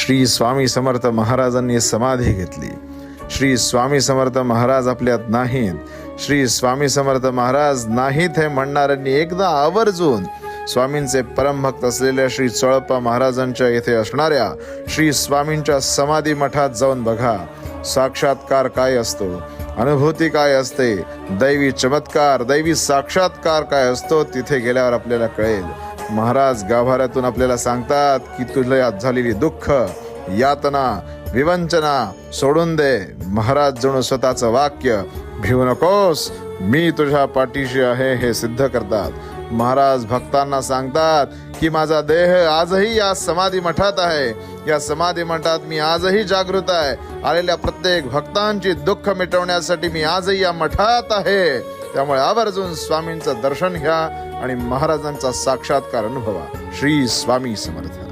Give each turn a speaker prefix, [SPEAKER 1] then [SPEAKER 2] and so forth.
[SPEAKER 1] श्री स्वामी समर्थ महाराजांनी समाधी घेतली. श्री स्वामी समर्थ महाराज आपल्यात नाहीत, श्री स्वामी समर्थ महाराज नाहीत हे म्हणणाऱ्यांनी एकदा आवर्जून स्वामींचे परमभक्त असलेल्या श्री चोळप्पा महाराजांच्या येथे असणाऱ्या श्री स्वामींच्या समाधी मठात जाऊन बघा. साक्षात्कार काय असतो, अनुभूती काय असते, दैवी चमत्कार, दैवी साक्षात्कार काय असतो, तिथे गेल्यावर आपल्याला कळेल. महाराज गाभाऱ्यातून आपल्याला सांगतात की तुझ्या झालेली दुःख, यातना, विवंचना सोडून दे. महाराज जणू स्वतःचं वाक्य, भिवू नकोस, मी तुझ्या पाठीशी आहे, हे सिद्ध करतात. महाराज भक्तांना सांगतात की माझा देह आजही या समाधी मठात आहे, या समाधी मठात मी आजही जागृत आहे. आलेल्या प्रत्येक भक्तांची दुःख मिटवण्यासाठी मी आजही या मठात आहे. त्यामुळे आवर्जून स्वामींचं दर्शन घ्या आणि महाराजांचा साक्षात्कार अनुभवा. श्री स्वामी समर्थ.